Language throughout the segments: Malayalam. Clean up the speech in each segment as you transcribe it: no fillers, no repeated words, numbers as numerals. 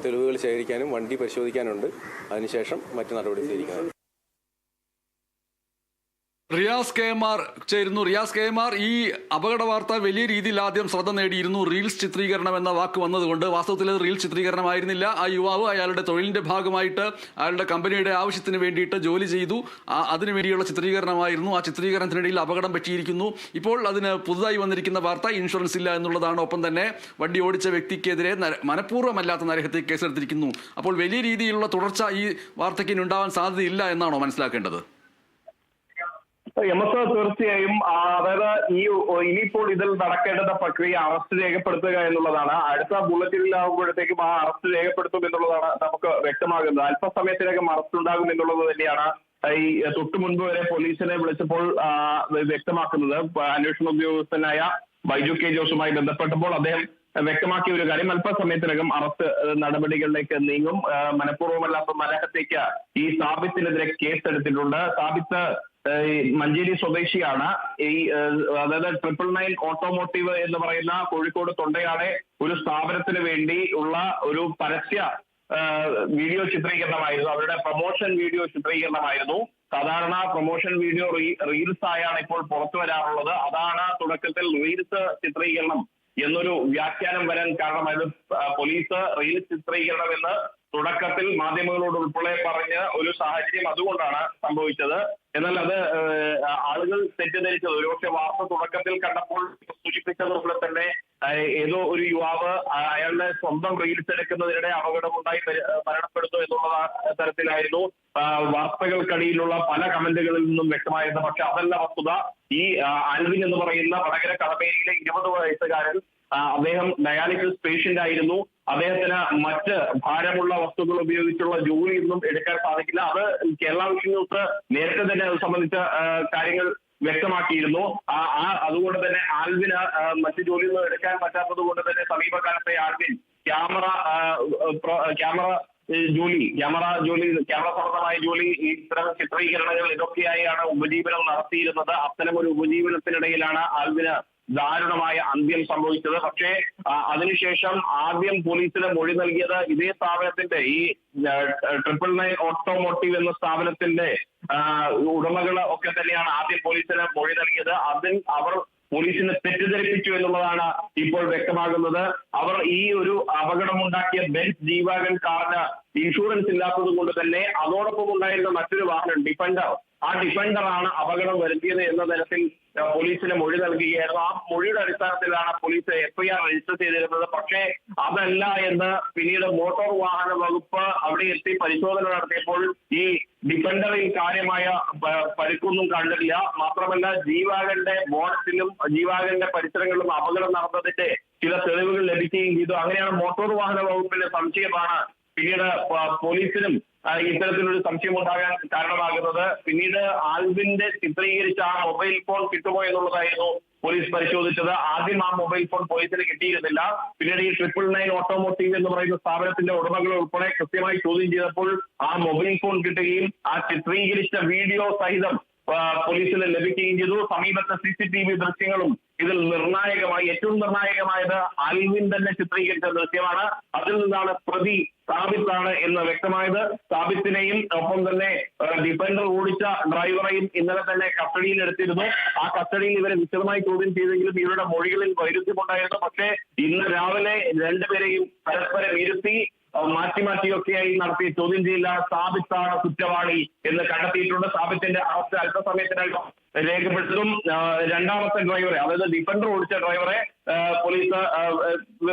തെളിവുകൾ ശേഖരിക്കാനും വണ്ടി പരിശോധിക്കാനുണ്ട്. അതിനുശേഷം മറ്റു നടപടി സ്വീകരിക്കണം. റിയാസ് കെ എം ആർ ചേരുന്നു. റിയാസ് കെ എം ആർ, ഈ അപകട വാർത്ത വലിയ രീതിയിൽ ആദ്യം ശ്രദ്ധ നേടിയിരുന്നു. റീൽസ് ചിത്രീകരണം എന്ന വാക്ക് വന്നതുകൊണ്ട് വാസ്തവത്തിൽ അത് റീൽസ് ചിത്രീകരണമായിരുന്നില്ല. ആ യുവാവ് അയാളുടെ തൊഴിലിന്റെ ഭാഗമായിട്ട് അയാളുടെ കമ്പനിയുടെ ആവശ്യത്തിന് വേണ്ടിയിട്ട് ജോലി ചെയ്തു. അതിനു വേണ്ടിയുള്ള ചിത്രീകരണമായിരുന്നു. ആ ചിത്രീകരണത്തിനിടയിൽ അപകടം പറ്റിയിരിക്കുന്നു. ഇപ്പോൾ അതിന് പുതുതായി വന്നിരിക്കുന്ന വാർത്ത ഇൻഷുറൻസ് ഇല്ല എന്നുള്ളതാണ്. ഒപ്പം തന്നെ വണ്ടി ഓടിച്ച വ്യക്തിക്കെതിരെ മനഃപൂർവ്വമല്ലാത്ത നരഹത്യക്ക് കേസെടുത്തിരിക്കുന്നു. അപ്പോൾ വലിയ രീതിയിലുള്ള തുടർച്ച ഈ വാർത്തയ്ക്ക് ഇനി ഉണ്ടാവാൻ സാധ്യതയില്ല എന്നാണോ മനസ്സിലാക്കേണ്ടത്? തീർച്ചയായും. അതായത് ഇനിയിപ്പോൾ ഇതിൽ നടക്കേണ്ടുന്ന പ്രക്രിയ അറസ്റ്റ് രേഖപ്പെടുത്തുക എന്നുള്ളതാണ്. അടുത്ത ബുള്ളറ്റിനിലാകുമ്പോഴത്തേക്കും ആ അറസ്റ്റ് രേഖപ്പെടുത്തും എന്നുള്ളതാണ് നമുക്ക് വ്യക്തമാകുന്നത്. അല്പസമയത്തിനകം അറസ്റ്റ് ഉണ്ടാകും എന്നുള്ളത് തന്നെയാണ് ഈ തൊട്ടു മുൻപ് വരെ പോലീസിനെ വിളിച്ചപ്പോൾ വ്യക്തമാക്കുന്നത്. അന്വേഷണ ഉദ്യോഗസ്ഥനായ ബൈജു കെ ജോസുമായി ബന്ധപ്പെട്ടപ്പോൾ അദ്ദേഹം വ്യക്തമാക്കിയ ഒരു കാര്യം, അല്പസമയത്തിനകം അറസ്റ്റ് നടപടികളിലേക്ക് നീങ്ങും. മനഃപൂർവ്വമല്ലാത്ത നരഹത്യക്ക് ഈ സാബിത്തിനെതിരെ കേസെടുത്തിട്ടുണ്ട്. സാബിത്ത് മഞ്ചേരി സ്വദേശിയാണ്. അതായത് 999 ഓട്ടോമോട്ടീവ് എന്ന് പറയുന്ന കോഴിക്കോട് തൊണ്ടയാടെ ഒരു സ്ഥാപനത്തിന് വേണ്ടി ഉള്ള ഒരു പരസ്യ വീഡിയോ ചിത്രീകരണമായിരുന്നു. അവരുടെ പ്രൊമോഷൻ വീഡിയോ ചിത്രീകരണമായിരുന്നു. സാധാരണ പ്രൊമോഷൻ വീഡിയോ റീൽസ് ആയാണ് ഇപ്പോൾ പുറത്തു വരാറുള്ളത്. അതാണ് തുടക്കത്തിൽ റീൽസ് ചിത്രീകരണം എന്നൊരു വ്യാഖ്യാനം വരാൻ കാരണമായത്. പോലീസ് റീൽസ് ചിത്രീകരണം എന്ന് തുടക്കത്തിൽ മാധ്യമങ്ങളോട് ഉൾപ്പെടെ പറഞ്ഞ ഒരു സാഹചര്യം അതുകൊണ്ടാണ് സംഭവിച്ചത്. എന്നാൽ അത് ആളുകൾ തെറ്റിദ്ധരിച്ചത്. ഒരുപക്ഷെ വാർത്ത തുടക്കത്തിൽ കണ്ടപ്പോൾ സൂചിപ്പിച്ചതുപോലെ തന്നെ ഏതോ ഒരു യുവാവ് അയാളുടെ സ്വന്തം റീൽസ് എടുക്കുന്നതിനിടെ അപകടമുണ്ടായി മരണപ്പെടുന്നു എന്നുള്ള തരത്തിലായിരുന്നു വാർത്തകൾക്കടിയിലുള്ള പല കമന്റുകളിൽ നിന്നും വ്യക്തമായത്. പക്ഷെ അതല്ല വസ്തുത. ഈ ആൽവിൻ എന്ന് പറയുന്ന വടകര കടമേരിയിലെ 20 വയസ്സുകാരൻ, അദ്ദേഹം ഡയാലിസിസ് പേഷ്യന്റ് ആയിരുന്നു. അദ്ദേഹത്തിന് മറ്റ് ഭാരമുള്ള വസ്തുക്കൾ ഉപയോഗിച്ചുള്ള ജോലിയൊന്നും എടുക്കാൻ സാധിക്കില്ല. അത് കേരള വിഷൻ ന്യൂസ് നേരത്തെ തന്നെ അത് സംബന്ധിച്ച കാര്യങ്ങൾ വ്യക്തമാക്കിയിരുന്നു. അതുകൊണ്ട് തന്നെ ആൽവിന് മറ്റു ജോലിയൊന്നും എടുക്കാൻ പറ്റാത്തത് കൊണ്ട് തന്നെ സമീപകാലത്തെ ആൽവിൻ ക്യാമറ സംബന്ധമായ ജോലി, ഇത്തരം ചിത്രീകരണങ്ങൾ ഇതൊക്കെയായാണ് ഉപജീവനം നടത്തിയിരുന്നത്. അത്തരം ഒരു ഉപജീവനത്തിനിടയിലാണ് ആൽവിന് ദാരുണമായ അന്ത്യം സംഭവിച്ചത്. പക്ഷേ അതിനുശേഷം ആദ്യം പോലീസിന് മൊഴി നൽകിയത് ഇതേ സ്ഥാപനത്തിന്റെ ഈ 999 ഓട്ടോമോട്ടീവ് എന്ന സ്ഥാപനത്തിന്റെ ഉടമകൾ ഒക്കെ തന്നെയാണ് ആദ്യം പോലീസിന് മൊഴി നൽകിയത്. അതിൽ അവർ പോലീസിനെ തെറ്റിദ്ധരിപ്പിച്ചു എന്നുള്ളതാണ് ഇപ്പോൾ വ്യക്തമാകുന്നത്. അവർ ഈ ഒരു അപകടമുണ്ടാക്കിയ ബെൻസ് ജീവാഗൻ കാറിന് ഇൻഷുറൻസ് ഇല്ലാത്തത് കൊണ്ട് തന്നെ അതോടൊപ്പം ഉണ്ടായിരുന്ന മറ്റൊരു വാഹനം ഡിഫൻഡർ, ആ ഡിഫൻഡറാണ് അപകടം വരുത്തിയത് എന്ന തരത്തിൽ പോലീസിന് മൊഴി നൽകുകയായിരുന്നു. ആ മൊഴിയുടെ അടിസ്ഥാനത്തിലാണ് പോലീസ് FIR രജിസ്റ്റർ ചെയ്തിരുന്നത്. പക്ഷേ അതല്ല എന്ന് പിന്നീട് മോട്ടോർ വാഹന വകുപ്പ് അവിടെ എത്തി പരിശോധന നടത്തിയപ്പോൾ ഈ ഡിഫൻഡറിൽ കാര്യമായ പരിക്കൊന്നും കണ്ടില്ല. മാത്രമല്ല ജീവാഗന്റെ ബോണറ്റിലും ജീവാഗന്റെ പരിസരങ്ങളിലും അപകടം നടന്നതിന്റെ ചില തെളിവുകൾ ലഭിക്കുകയും ചെയ്തു. അങ്ങനെയാണ് മോട്ടോർ വാഹന വകുപ്പിന്റെ സംശയമാണ് പിന്നീട് പോലീസിനും ഇത്തരത്തിലൊരു സംശയം ഉണ്ടാകാൻ കാരണമാകുന്നത്. പിന്നീട് ആൽവിന്റെ ചിത്രീകരിച്ച ആ മൊബൈൽ ഫോൺ കിട്ടുമോ എന്നുള്ളതായിരുന്നു പോലീസ് പരിശോധിച്ചത്. ആദ്യം ആ മൊബൈൽ ഫോൺ പോലീസിന് കിട്ടിയിരുന്നില്ല. പിന്നീട് ഈ 999 ഓട്ടോമോട്ടീവ് എന്ന് പറയുന്ന സ്ഥാപനത്തിന്റെ ഉടമകൾ ഉൾപ്പെടെ കൃത്യമായി ചോദ്യം ചെയ്തപ്പോൾ ആ മൊബൈൽ ഫോൺ കിട്ടുകയും ആ ചിത്രീകരിച്ച വീഡിയോ സഹിതം പോലീസിന് ലഭിക്കുകയും ചെയ്തു. സമീപത്തെ CCTV ദൃശ്യങ്ങളും ഇതിൽ ഏറ്റവും നിർണായകമായത് ആൽവിൻ തന്നെ ചിത്രീകരിച്ച ദൃശ്യമാണ്. അതിൽ നിന്നാണ് പ്രതി സാബിത്താണ് എന്ന് വ്യക്തമായത്. സാബിത്തിനെയും ഒപ്പം തന്നെ ഡിഫൻഡർ ഓടിച്ച ഡ്രൈവറെയും ഇന്നലെ തന്നെ കസ്റ്റഡിയിൽ എടുത്തിരുന്നു. ആ കസ്റ്റഡിയിൽ ഇവരെ വിശദമായി ചോദ്യം ചെയ്തെങ്കിലും ഇവരുടെ മൊഴികളിൽ വൈരുദ്ധ്യമുണ്ടായിരുന്നു. പക്ഷേ ഇന്ന് രാവിലെ രണ്ടുപേരെയും പരസ്പരം ഇരുത്തി മാറ്റിയൊക്കെയായി നടത്തിയ ചോദ്യം ചെയ്യൽ സാബിത്താണ് കുറ്റവാളി എന്ന് കണ്ടെത്തിയിട്ടുണ്ട്. സാബിത്തിന്റെ അറസ്റ്റ് അല്പസമയത്തിനകം രേഖപ്പെടുത്തും. രണ്ടാമത്തെ ഡ്രൈവറെ, അതായത് ഡിഫൻഡർ ഓടിച്ച ഡ്രൈവറെ പോലീസ്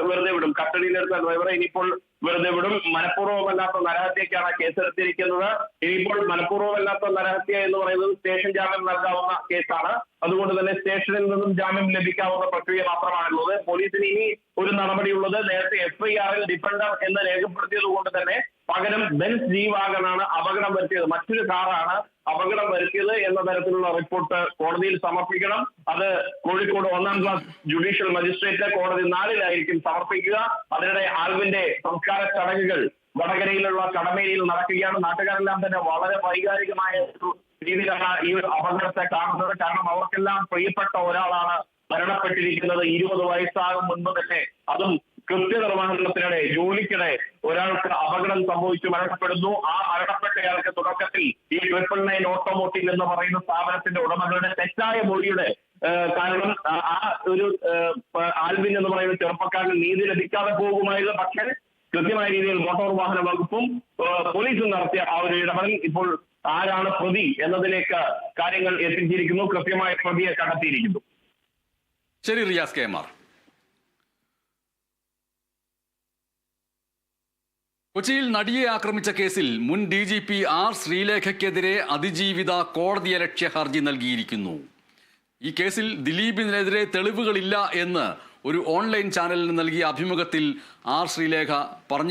വെറുതെ വിടും. കസ്റ്റഡിയിലെടുത്ത ഡ്രൈവറെ ഇനിയിപ്പോൾ വെറുതെ വിടും. മനഃപൂർവ്വമല്ലാത്ത നരഹത്യക്കാണ് കേസെടുത്തിരിക്കുന്നത്. ഇനിയിപ്പോൾ മനഃപൂർവ്വമല്ലാത്ത നരഹത്യ എന്ന് പറയുന്നത് സ്റ്റേഷൻ ജാമ്യം നൽകാവുന്ന കേസാണ്. അതുകൊണ്ട് തന്നെ സ്റ്റേഷനിൽ നിന്നും ജാമ്യം ലഭിക്കാവുന്ന പ്രക്രിയ മാത്രമാണുള്ളത്. പോലീസിന് ഇനി ഒരു നടപടിയുള്ളത്, നേരത്തെ FIR-ൽ ഡിഫൻഡർ എന്ന് രേഖപ്പെടുത്തിയത് കൊണ്ട് തന്നെ പകരം ബെൻസ് ജീവാഗനാണ് അപകടം വരുത്തിയത്, മറ്റൊരു കാറാണ് അപകടം വരുത്തിയത് എന്ന തരത്തിലുള്ള റിപ്പോർട്ട് കോടതിയിൽ സമർപ്പിക്കണം. അത് കോഴിക്കോട് 1ാം ക്ലാസ് ജുഡീഷ്യൽ മജിസ്ട്രേറ്റ് കോടതി 4-ലായിരിക്കും സമർപ്പിക്കുക. അതിനിടെ ആൽവിന്റെ സംസ്കാര ചടങ്ങുകൾ വടകരയിലുള്ള കടമേരിയിൽ നടക്കുകയാണ്. നാട്ടുകാരെല്ലാം തന്നെ വളരെ വൈകാരികമായ ഒരു രീതിയിലാണ് ഈ ഒരു അപകടത്തെ കാണുന്നത്. കാരണം അവർക്കെല്ലാം പ്രിയപ്പെട്ട ഒരാളാണ് മരണപ്പെട്ടിരിക്കുന്നത്. 20 വയസ്സാകും മുൻപ് തന്നെ, അതും കൃത്യനിർവഹണത്തിനിടെ ജോലിക്കിടെ ഒരാൾക്ക് അപകടം സംഭവിച്ചു മരണപ്പെടുന്നു. ആ മരണപ്പെട്ടയാൾക്ക് തുടക്കത്തിൽ ഈ 999 ഓട്ടോമോട്ടീവ് എന്ന് പറയുന്ന സ്ഥാപനത്തിന്റെ ഉടമകളുടെ തെറ്റായ മൊഴിയുടെ കാരണം ആ ഒരു ആൽവിൻ എന്ന് പറയുന്ന ചെറുപ്പക്കാരന് നീതി ലഭിക്കാതെ പോകുമായിരുന്നു. പക്ഷേ കൃത്യമായ രീതിയിൽ മോട്ടോർ വാഹന വകുപ്പും പോലീസും നടത്തിയ ആ ഒരു ഇടപെടൽ ഇപ്പോൾ ആരാണ് പ്രതി എന്നതിലേക്ക് കാര്യങ്ങൾ എത്തിച്ചിരിക്കുന്നു. കൃത്യമായ പ്രതിയെ കണ്ടെത്തിയിരിക്കുന്നു. ശരി റിയാസ് കെ എം ആർ. കൊച്ചിയിൽ നടിയെ ആക്രമിച്ച കേസിൽ മുൻ DGP R ശ്രീലേഖയ്ക്കെതിരെ അതിജീവിത കോടതിയലക്ഷ്യ ഹർജി നൽകിയിരിക്കുന്നു. ഈ കേസിൽ ദിലീപിനെതിരെ തെളിവുകളില്ല എന്ന് ഒരു ഓൺലൈൻ ചാനലിന് നൽകിയ അഭിമുഖത്തിൽ R ശ്രീലേഖ പറഞ്ഞു.